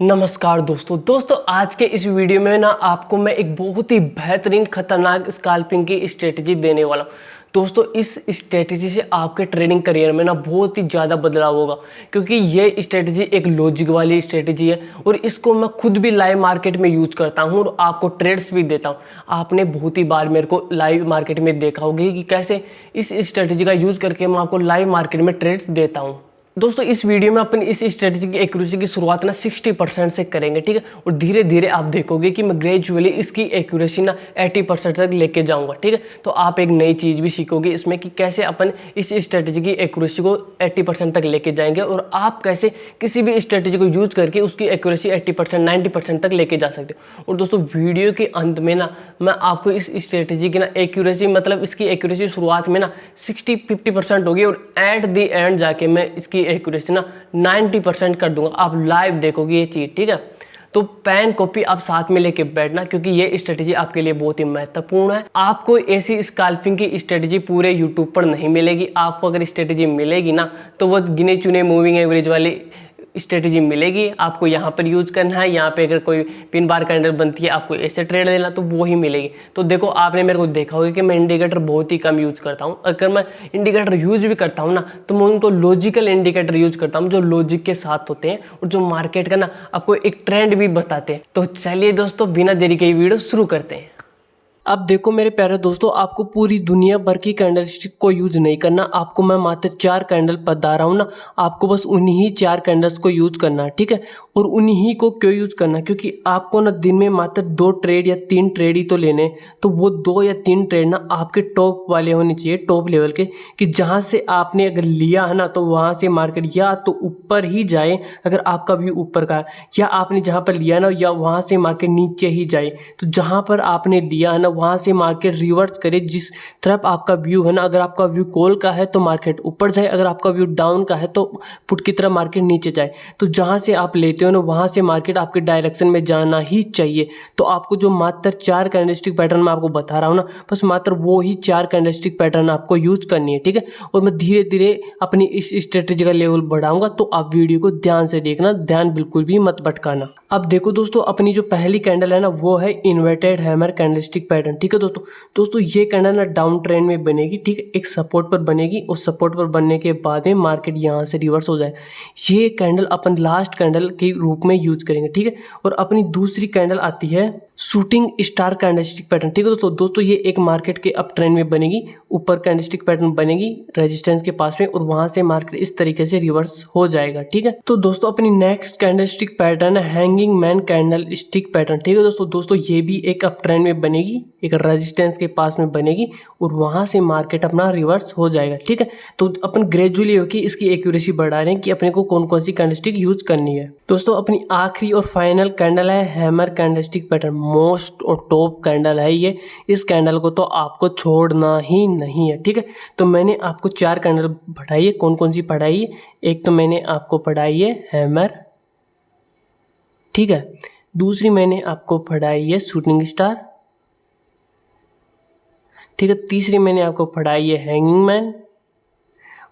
नमस्कार दोस्तों आज के इस वीडियो में ना आपको मैं एक बहुत ही बेहतरीन खतरनाक स्कैल्पिंग की स्ट्रेटजी देने वाला हूँ। दोस्तों इस स्ट्रेटजी से आपके ट्रेडिंग करियर में ना बहुत ही ज़्यादा बदलाव होगा, क्योंकि ये स्ट्रेटजी एक लॉजिक वाली स्ट्रेटजी है और इसको मैं खुद भी लाइव मार्केट में यूज करता हूँ और आपको ट्रेड्स भी देता हूँ। आपने बहुत ही बार मेरे को लाइव मार्केट में देखा होगा कि कैसे इस स्ट्रेटजी का यूज करके मैं आपको लाइव मार्केट में ट्रेड्स देता हूँ। दोस्तों इस वीडियो में अपन इस स्ट्रेटजी की एक्यूरेसी की शुरुआत ना 60% से करेंगे, ठीक है, और धीरे धीरे आप देखोगे कि मैं ग्रेजुअली इसकी एक्यूरेसी ना 80% तक लेके जाऊंगा, ठीक है। तो आप एक नई चीज़ भी सीखोगे इसमें कि कैसे अपन इस स्ट्रेटजी की एक्यूरेसी को 80% तक लेके जाएंगे और आप कैसे किसी भी स्ट्रेटजी को यूज करके उसकी एक्यूरेसी 80% 90% तक लेके जा सकते हो। और दोस्तों वीडियो के अंत में ना मैं आपको इस स्ट्रेटजी की ना एक्यूरेसी मतलब इसकी एक्यूरेसी शुरुआत में ना 50% होगी और एट द एंड जाके मैं इसकी एक्यूरेसी ना 90% कर दूंगा। आप लाइव देखोगे ये चीज, ठीक है। तो पेन कॉपी आप साथ में लेके बैठना, क्योंकि ये स्ट्रेटजी आपके लिए बहुत ही महत्वपूर्ण है। आपको ऐसी स्कैल्पिंग की स्ट्रेटजी पूरे यूट्यूब पर नहीं मिलेगी। आपको अगर स्ट्रेटजी मिलेगी ना तो वो गिने चुने मूविंग एवरेज वाली स्ट्रेटजी मिलेगी। आपको यहाँ पर यूज करना है। यहाँ पे अगर कोई पिन बार कैंडल बनती है आपको ऐसे ट्रेड लेना तो वो ही मिलेगी। तो देखो आपने मेरे को देखा होगा कि मैं इंडिकेटर बहुत ही कम यूज करता हूँ। अगर मैं इंडिकेटर यूज भी करता हूँ ना तो मैं उनको लॉजिकल इंडिकेटर यूज करता हूँ जो लॉजिक के साथ होते हैं और जो मार्केट का ना आपको एक ट्रेंड भी बताते हैं। तो चलिए दोस्तों बिना देरी के वीडियो शुरू करते हैं। अब देखो मेरे प्यारे दोस्तों, आपको पूरी दुनिया भर की कैंडलस्टिक को यूज नहीं करना। आपको मैं मात्र 4 कैंडल बता रहा हूँ ना, आपको बस उन्हीं 4 कैंडल्स को यूज करना है, ठीक है। और उन्हीं को क्यों यूज करना है, क्योंकि आपको ना दिन में मात्र 2 ट्रेड या 3 ट्रेड ही तो लेने, तो वो 2 या 3 ट्रेड ना आपके टॉप वाले होने चाहिए, टॉप लेवल के, कि जहाँ से आपने अगर लिया है ना तो वहाँ से मार्केट या तो ऊपर ही जाए अगर आपका व्यू ऊपर का है, या आपने जहाँ पर लिया ना या वहाँ से मार्केट नीचे ही जाए। तो जहाँ पर आपने लिया है ना वहाँ से मार्केट रिवर्स करे जिस तरफ आपका व्यू है ना। अगर आपका व्यू कॉल का है तो मार्केट ऊपर जाए, अगर आपका व्यू डाउन का है तो पुट की तरफ मार्केट नीचे जाए। तो जहाँ से आप लेते हो ना वहाँ से मार्केट आपके डायरेक्शन में जाना ही चाहिए। तो आपको जो मात्र 4 कैंडलस्टिक पैटर्न मैं आपको बता रहा हूँ ना, बस मात्र वो ही 4 कैंडलस्टिक पैटर्न आपको यूज करनी है, ठीक है। और मैं धीरे धीरे अपनी इस स्ट्रेटेजी का लेवल बढ़ाऊंगा, तो आप वीडियो को ध्यान से देखना, ध्यान बिल्कुल भी मत भटकाना। अब देखो दोस्तों, अपनी जो पहली कैंडल है ना वो है इन्वर्टेड हैमर कैंडलस्टिक पैटर्न, ठीक है दोस्तों ये कैंडल ना डाउन ट्रेंड में बनेगी, ठीक है, एक सपोर्ट पर बनेगी। उस सपोर्ट पर बनने के बाद में मार्केट यहाँ से रिवर्स हो जाए। ये कैंडल अपन लास्ट कैंडल के रूप में यूज करेंगे, ठीक है। और अपनी दूसरी कैंडल आती है शूटिंग स्टार कैंडलस्टिक पैटर्न, ठीक है दोस्तों ये एक मार्केट के अप ट्रेंड में बनेगी, ऊपर कैंडलस्टिक पैटर्न बनेगी रेजिस्टेंस के पास में और वहां से मार्केट इस तरीके से रिवर्स हो जाएगा, ठीक है। तो दोस्तों अपनी नेक्स्ट कैंडलस्टिक पैटर्न है हैंगिंग मैन कैंडलस्टिक पैटर्न, ठीक है दोस्तों ये भी एक अप ट्रेंड में बनेगी, एक रेजिस्टेंस के पास में बनेगी और वहां से मार्केट अपना रिवर्स हो जाएगा, ठीक है। तो अपन ग्रेजुअली होकर इसकी एक्यूरेसी बढ़ा रहे हैं कि अपने को कौन कौन सी कैंडलस्टिक यूज करनी है। दोस्तों अपनी आखिरी और फाइनल कैंडल है हैमर कैंडलस्टिक पैटर्न, मोस्ट और टॉप कैंडल है ये। इस कैंडल को तो आपको छोड़ना ही नहीं है, ठीक है। तो मैंने आपको 4 कैंडल पढ़ाई है, कौन कौन सी पढ़ाई है। एक तो मैंने आपको पढ़ाई है हैमर, ठीक है। दूसरी मैंने आपको पढ़ाई है शूटिंग स्टार, ठीक है। तीसरी मैंने आपको पढ़ाई है हैंगिंग मैन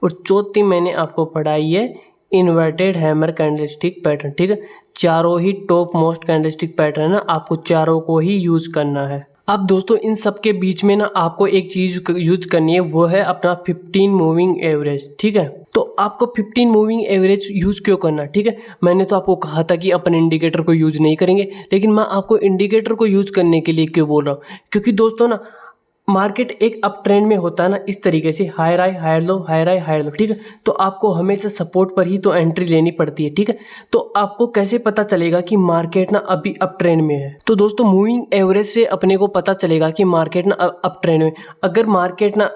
और चौथी मैंने आपको पढ़ाई है इन्वर्टेड हैमर कैंडलस्टिक पैटर्न, ठीक है। चारों ही टॉप मोस्ट कैंडलस्टिक पैटर्न है, आपको चारों को ही यूज करना है। अब दोस्तों इन सब के बीच में ना आपको एक चीज यूज करनी है, वो है अपना 15 मूविंग एवरेज, ठीक है। तो आपको 15 मूविंग एवरेज यूज क्यों करना, ठीक है। मैंने तो आपको कहा था कि अपन इंडिकेटर को यूज नहीं करेंगे, लेकिन मैं आपको इंडिकेटर को यूज करने के लिए क्यों बोल रहा हूँ, क्योंकि दोस्तों ना मार्केट एक अप ट्रेंड में होता है ना इस तरीके से, higher high higher low, higher high higher low, ठीक है। तो आपको हमेशा सपोर्ट पर ही तो एंट्री लेनी पड़ती है, ठीक है। तो आपको कैसे पता चलेगा कि मार्केट ना अभी अप ट्रेंड में है, तो दोस्तों मूविंग एवरेज से अपने को पता चलेगा कि मार्केट ना अप ट्रेंड में। अगर मार्केट ना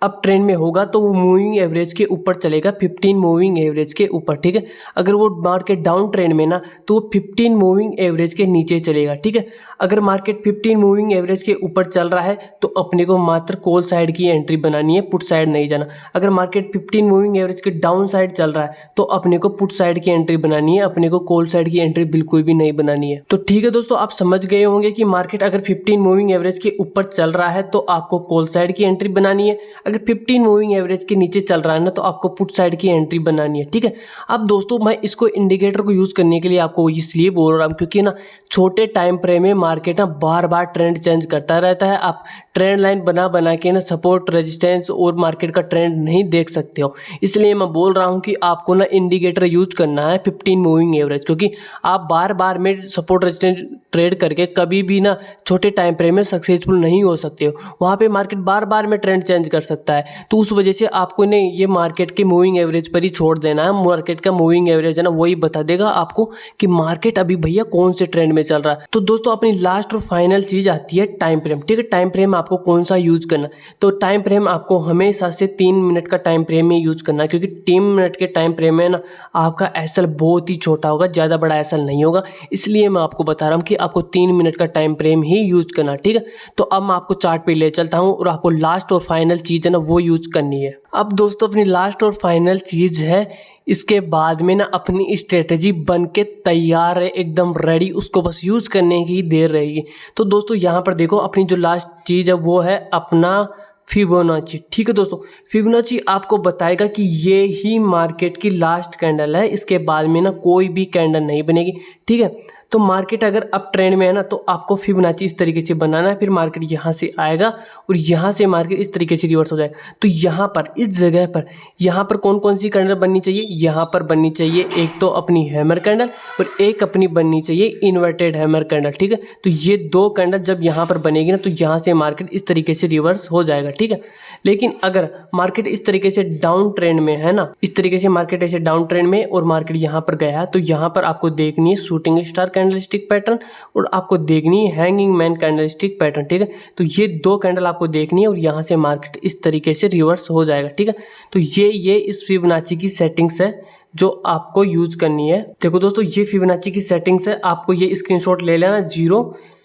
अप ट्रेंड में होगा तो वो मूविंग एवरेज के ऊपर चलेगा, 15 मूविंग एवरेज के ऊपर, ठीक है। अगर वो मार्केट डाउन ट्रेंड में ना तो वो 15 मूविंग एवरेज के नीचे चलेगा, ठीक है। अगर मार्केट 15 मूविंग एवरेज के ऊपर चल रहा है तो अपने को मात्र कॉल साइड की एंट्री बनानी है, पुट साइड नहीं जाना। अगर मार्केट 15 मूविंग एवरेज के डाउन साइड चल रहा है तो अपने को पुट साइड की एंट्री बनानी है, अपने को कॉल साइड की एंट्री बिल्कुल भी नहीं बनानी है। तो ठीक है दोस्तों, आप समझ गए होंगे कि मार्केट अगर 15 मूविंग एवरेज के ऊपर चल रहा है तो आपको कॉल साइड की एंट्री बनानी है, अगर 15 मूविंग एवरेज के नीचे चल रहा है ना तो आपको पुट साइड की एंट्री बनानी है, ठीक है। अब दोस्तों मैं इसको इंडिकेटर को यूज़ करने के लिए आपको इसलिए बोल रहा हूँ क्योंकि ना छोटे टाइम फ्रेम में मार्केट ना बार बार ट्रेंड चेंज करता रहता है। आप ट्रेंड लाइन बना बना के ना सपोर्ट रेजिस्टेंस और मार्केट का ट्रेंड नहीं देख सकते हो, इसलिए मैं बोल रहा हूँ कि आपको ना इंडिकेटर यूज करना है 15 मूविंग एवरेज, क्योंकि आप बार बार में सपोर्ट रेजिस्टेंस ट्रेड करके कभी भी ना छोटे टाइम फ्रेम में सक्सेसफुल नहीं हो सकते हो। वहाँ पे मार्केट बार बार में ट्रेंड चेंज कर सकता है, तो उस वजह से आपको ने ये मार्केट के मूविंग एवरेज पर ही छोड़ देना है। मार्केट का मूविंग एवरेज है ना वही बता देगा आपको कि मार्केट अभी भैया कौन से ट्रेंड में चल रहा है। तो दोस्तों अपनी लास्ट और फाइनल चीज आती है टाइम फ्रेम, ठीक है। टाइम फ्रेम आपको कौन सा यूज करना, तो टाइम फ्रेम आपको हमेशा से 3 मिनट का टाइम फ्रेम ही यूज करना है, क्योंकि 3 मिनट के टाइम फ्रेम में ना आपका एसएल बहुत ही छोटा होगा, ज़्यादा बड़ा एसएल नहीं होगा, इसलिए मैं आपको बता रहा हूँ कि आपको 3 मिनट का टाइम फ्रेम ही यूज करना, ठीक है। तो अब मैं आपको चार्ट पे ले चलता हूँ और आपको लास्ट और फाइनल चीज़ है ना वो यूज करनी है। अब दोस्तों अपनी लास्ट और फाइनल चीज़ है, इसके बाद में ना अपनी स्ट्रेटेजी बन के तैयार है, एकदम रेडी, उसको बस यूज़ करने की देर रहेगी। तो दोस्तों यहाँ पर देखो अपनी जो लास्ट चीज़ है वो है अपना फिबोनाची, ठीक है दोस्तों। फिबोनाची आपको बताएगा कि ये ही मार्केट की लास्ट कैंडल है, इसके बाद में ना कोई भी कैंडल नहीं बनेगी, ठीक है। तो मार्केट अगर अप ट्रेंड में है ना तो आपको फिबोनाची इस तरीके से बनाना है, फिर मार्केट यहाँ से आएगा और यहाँ से मार्केट इस तरीके से रिवर्स हो जाएगा। तो यहाँ पर इस जगह पर यहाँ पर कौन कौन सी कैंडल बननी चाहिए, यहाँ पर बननी चाहिए एक तो अपनी हैमर कैंडल और एक अपनी बननी चाहिए इन्वर्टेड हैमर कैंडल, ठीक है। तो ये दो कैंडल जब यहाँ पर बनेगी ना तो यहाँ से मार्केट इस तरीके से रिवर्स हो जाएगा, ठीक है। लेकिन अगर मार्केट इस तरीके से डाउन ट्रेंड में है ना, इस तरीके से मार्केट ऐसे डाउन ट्रेंड में और मार्केट यहाँ पर गया है, तो यहाँ पर आपको देखनी है शूटिंग स्टार कैंडलस्टिक पैटर्न और आपको देखनी है हैंगिंग मैन कैंडलस्टिक पैटर्न, ठीक है। तो ये दो कैंडल आपको देखनी है और यहाँ से मार्केट इस तरीके से रिवर्स हो जाएगा, ठीक है। तो ये इस फिबोनाची की सेटिंग्स है जो आपको यूज करनी है। देखो दोस्तों ये फिबोनाची की सेटिंग्स है, आपको ये स्क्रीनशॉट ले लेना,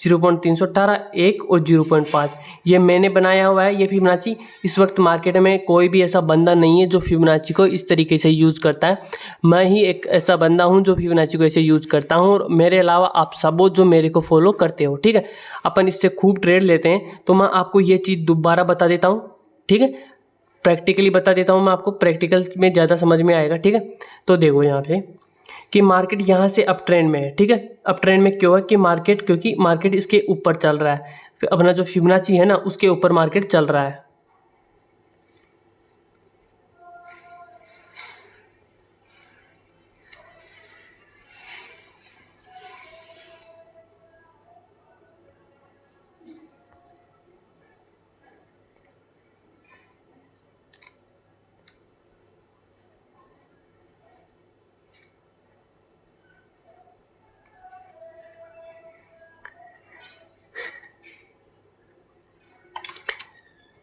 0.318, 1 और 0.5 ये मैंने बनाया हुआ है। ये फिबोनाची इस वक्त मार्केट में कोई भी ऐसा बंदा नहीं है जो फिबोनाची को इस तरीके से यूज़ करता है, मैं ही एक ऐसा बंदा हूं जो फिबोनाची को ऐसे यूज़ करता हूं और मेरे अलावा आप सब जो मेरे को फॉलो करते हो, ठीक है। अपन इससे खूब ट्रेड लेते हैं, तो मैं आपको ये चीज़ दोबारा बता देता हूँ, ठीक है। प्रैक्टिकली बता देता हूँ मैं आपको, प्रैक्टिकल में ज़्यादा समझ में आएगा, ठीक है। तो देखो यहाँ पे कि मार्केट यहाँ से अप ट्रेंड में है, ठीक है। अप ट्रेंड में क्यों है कि क्योंकि मार्केट इसके ऊपर चल रहा है, अपना जो फिबोनाची है ना उसके ऊपर मार्केट चल रहा है।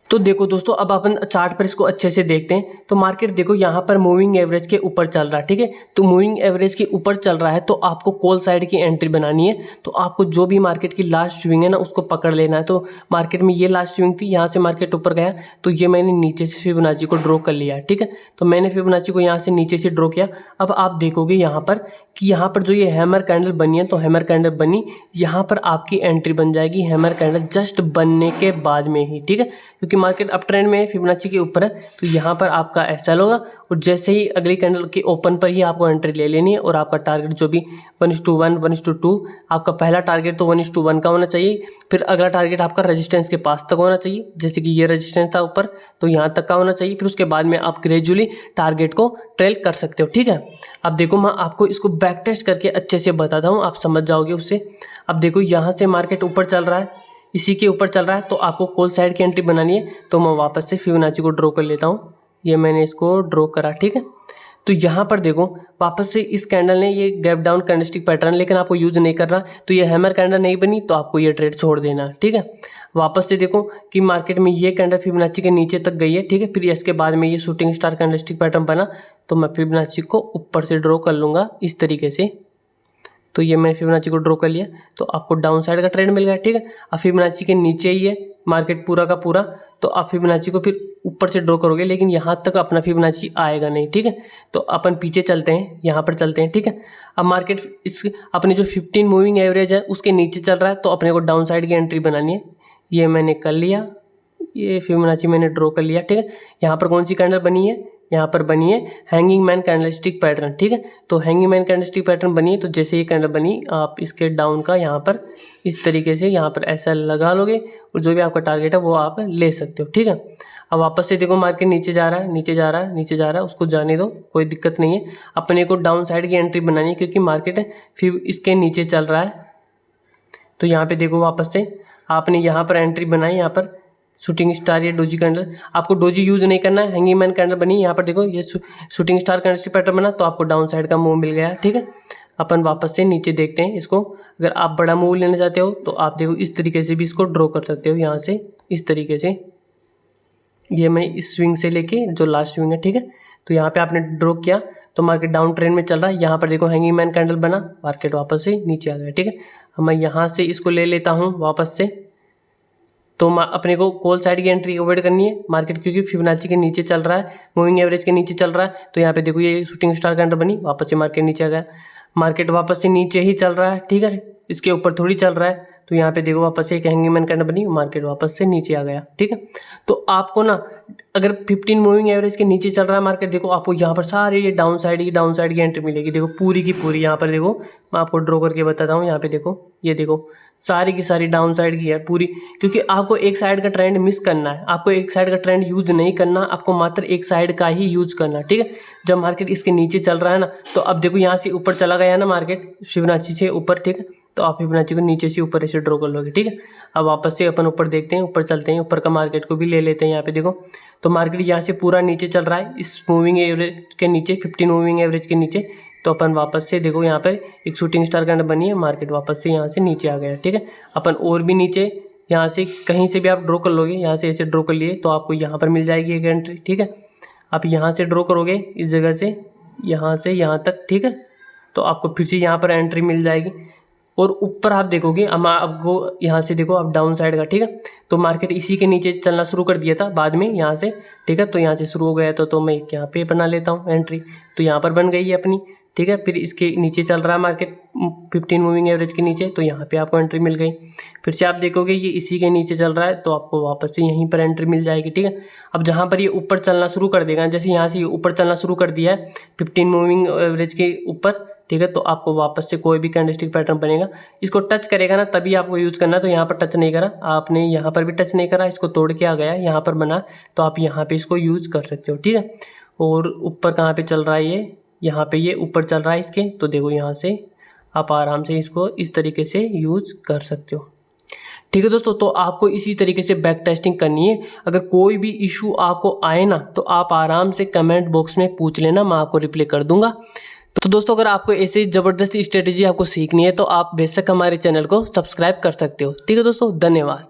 तो देखो दोस्तों अब अपन चार्ट पर इसको अच्छे से देखते हैं। तो मार्केट देखो यहाँ पर मूविंग एवरेज के ऊपर चल रहा है, ठीक है। तो मूविंग एवरेज के ऊपर चल रहा है तो आपको कॉल साइड की एंट्री बनानी है। तो आपको जो भी मार्केट की लास्ट स्विंग है ना उसको पकड़ लेना है। तो मार्केट में ये लास्ट स्विंग थी, यहाँ से मार्केट ऊपर गया तो ये मैंने नीचे से फिबोनाची को ड्रॉ कर लिया, ठीक है। तो मैंने फिबोनाची को यहाँ से नीचे से ड्रॉ किया। अब आप देखोगे यहाँ पर कि यहाँ पर जो ये हैमर कैंडल बनी है, तो हैमर कैंडल बनी, यहाँ पर आपकी एंट्री बन जाएगी हैमर कैंडल जस्ट बनने के बाद में ही, ठीक है। क्योंकि मार्केट अप ट्रेंड में फिबोनाची के ऊपर है तो यहाँ पर आपका एसएल होगा और जैसे ही अगली कैंडल के ओपन पर ही आपको एंट्री ले लेनी है और आपका टारगेट जो भी 1:1 1:2, आपका पहला टारगेट तो 1:1 का होना चाहिए, फिर अगला टारगेट आपका रेजिस्टेंस के पास तक होना चाहिए, जैसे कि ये रेजिस्टेंस था ऊपर तो यहाँ तक का होना चाहिए, फिर उसके बाद में आप ग्रेजुअली टारगेट को ट्रेल कर सकते हो, ठीक है। अब देखो मैं आपको इसको बैक टेस्ट करके अच्छे से बताता हूँ, आप समझ जाओगे उससे। अब देखो यहाँ से मार्केट ऊपर चल रहा है, इसी के ऊपर चल रहा है, तो आपको कॉल साइड की एंट्री बनानी है। तो मैं वापस से फिबोनाची को ड्रॉ कर लेता हूँ, ये मैंने इसको ड्रॉ करा, ठीक है। तो यहाँ पर देखो वापस से इस कैंडल ने ये गैप डाउन कैंडलस्टिक पैटर्न, लेकिन आपको यूज नहीं करना, तो ये हैमर कैंडल नहीं बनी तो आपको ये ट्रेड छोड़ देना, ठीक है। वापस से देखो कि मार्केट में ये कैंडल फिबोनाची के नीचे तक गई है, ठीक है। फिर इसके बाद में ये शूटिंग स्टार कैंडलस्टिक पैटर्न बना, तो मैं फिबोनाची को ऊपर से ड्रॉ कर लूँगा इस तरीके से। तो ये मैंने फिबोनाची को ड्रॉ कर लिया, तो आपको डाउन साइड का ट्रेंड मिल गया, ठीक है। अब फिबोनाची के नीचे ही है मार्केट पूरा का पूरा, तो आप फिबोनाची को फिर ऊपर से ड्रॉ करोगे, लेकिन यहाँ तक अपना फिबोनाची आएगा नहीं, ठीक है। तो अपन पीछे चलते हैं, यहाँ पर चलते हैं, ठीक है। अब मार्केट इस अपनी जो 15 मूविंग एवरेज है उसके नीचे चल रहा है, तो अपने को डाउन साइड की एंट्री बनानी है, ये मैंने कर लिया, ये फिबोनाची मैंने ड्रॉ कर लिया, ठीक है। यहाँ पर कौन सी कैंडल बनी है, यहाँ पर बनी है हैंगिंग मैन कैंडलस्टिक पैटर्न, ठीक है। तो हैंगिंग मैन कैंडलस्टिक पैटर्न बनी है, तो जैसे ये कैंडल बनी आप इसके डाउन का यहाँ पर इस तरीके से यहाँ पर ऐसा लगा लोगे और जो भी आपका टारगेट है वो आप ले सकते हो, ठीक है। अब वापस से देखो मार्केट नीचे जा रहा है, नीचे जा रहा है, नीचे जा रहा है, उसको जाने दो, कोई दिक्कत नहीं है। अपने को डाउन साइड की एंट्री बनानी है क्योंकि मार्केट फिर इसके नीचे चल रहा है। तो यहाँ पे देखो वापस से आपने यहाँ पर एंट्री बनाई, यहाँ पर शूटिंग स्टार या डोजी कैंडल, आपको डोजी यूज नहीं करना है, हैंगिंग मैन कैंडल बनी, यहाँ पर देखो ये शूटिंग स्टार कैंडल पैटर्न बना, तो आपको डाउन साइड का मूव मिल गया, ठीक है। अपन वापस से नीचे देखते हैं इसको। अगर आप बड़ा मूव लेना चाहते हो तो आप देखो इस तरीके से भी इसको ड्रॉ कर सकते हो, यहाँ से इस तरीके से, ये मैं इस स्विंग से लेके जो लास्ट स्विंग है, ठीक है। तो यहाँ पे आपने ड्रॉ किया तो मार्केट डाउन ट्रेंड में चल रहा है, यहाँ पर देखो हैंगिंग मैन कैंडल बना, मार्केट वापस से नीचे आ गया, ठीक है। अब मैं यहाँ से इसको ले लेता हूँ वापस से, तो अपने को कॉल साइड की एंट्री अवॉइड करनी है मार्केट, क्योंकि फिबोनाची के नीचे चल रहा है, मूविंग एवरेज के नीचे चल रहा है। तो यहाँ पे देखो ये शूटिंग स्टार कैंडल बनी, वापस से मार्केट नीचे आ गया, मार्केट वापस से नीचे ही चल रहा है, ठीक है, इसके ऊपर थोड़ी चल रहा है। तो यहाँ पे देखो वापस से एक हैंगिंग मैन कैंडल बनी, मार्केट वापस से नीचे आ गया, ठीक है। तो आपको ना अगर 15 मूविंग एवरेज के नीचे चल रहा है मार्केट, देखो आपको यहाँ पर सारी ये डाउन साइड की एंट्री मिलेगी, देखो पूरी की पूरी। यहाँ पर देखो मैं आपको ड्रॉ करके बताता हूँ, यहाँ पे देखो, ये देखो सारी की सारी डाउन साइड की है पूरी, क्योंकि आपको एक साइड का ट्रेंड मिस करना है, आपको एक साइड का ट्रेंड यूज नहीं करना, आपको मात्र एक साइड का ही यूज करना, ठीक है। जब मार्केट इसके नीचे चल रहा है ना, तो अब देखो यहाँ से ऊपर चला गया ना मार्केट फिबोनाची से ऊपर, ठीक है, तो आप फिबोनाची को नीचे से ऊपर ऐसे ड्रॉ कर लोगे, ठीक है। अब वापस से अपन ऊपर देखते हैं, ऊपर चलते हैं, ऊपर का मार्केट को भी ले लेते हैं। यहाँ पे देखो तो मार्केट यहाँ से पूरा नीचे चल रहा है, इस मूविंग एवरेज के नीचे, 15 मूविंग एवरेज के नीचे। तो अपन वापस से देखो यहाँ पर एक शूटिंग स्टार कैंडल बनी है, मार्केट वापस से यहाँ से नीचे आ गया, ठीक है। अपन और भी नीचे यहाँ से कहीं से भी आप ड्रॉ कर लोगे, यहाँ से ऐसे ड्रॉ कर लिए तो आपको यहाँ पर मिल जाएगी एक एंट्री, ठीक है। आप यहाँ से ड्रॉ करोगे इस जगह से यहाँ तक, ठीक है, तो आपको फिर से यहाँ पर एंट्री मिल जाएगी। और ऊपर आप देखोगे, आपको यहाँ से देखो आप डाउन साइड का, ठीक है, तो मार्केट इसी के नीचे चलना शुरू कर दिया था बाद में यहाँ से, ठीक है। तो यहाँ से शुरू हो गया तो मैं यहाँ पे बना लेता हूँ एंट्री, तो यहाँ पर बन गई है अपनी, ठीक है। फिर इसके नीचे चल रहा है मार्केट 15 मूविंग एवरेज के नीचे, तो यहाँ पे आपको एंट्री मिल गई। फिर से आप देखोगे ये इसी के नीचे चल रहा है, तो आपको वापस से यहीं पर एंट्री मिल जाएगी, ठीक है। अब जहाँ पर ये ऊपर चलना शुरू कर देगा, जैसे यहाँ से ये ऊपर चलना शुरू कर दिया है 15 मूविंग एवरेज के ऊपर, ठीक है, तो आपको वापस से कोई भी कैंडलस्टिक पैटर्न बनेगा, इसको टच करेगा ना तभी आपको यूज़ करना। तो यहाँ पर टच नहीं करा आपने, यहाँ पर भी टच नहीं करा, इसको तोड़ के आ गया, यहाँ पर बना, तो आप यहाँ पे इसको यूज़ कर सकते हो, ठीक है। और ऊपर कहाँ पे चल रहा है ये, यहाँ पे ये ऊपर चल रहा है इसके, तो देखो यहाँ से आप आराम से इसको इस तरीके से यूज़ कर सकते हो, ठीक है दोस्तों। तो आपको इसी तरीके से बैक टेस्टिंग करनी है। अगर कोई भी इशू आपको आए ना, तो आप आराम से कमेंट बॉक्स में पूछ लेना, मैं आपको रिप्लाई कर दूंगा। तो दोस्तों अगर आपको ऐसे ज़बरदस्त स्ट्रेटेजी आपको सीखनी है तो आप बेशक हमारे चैनल को सब्सक्राइब कर सकते हो, ठीक है दोस्तों, धन्यवाद।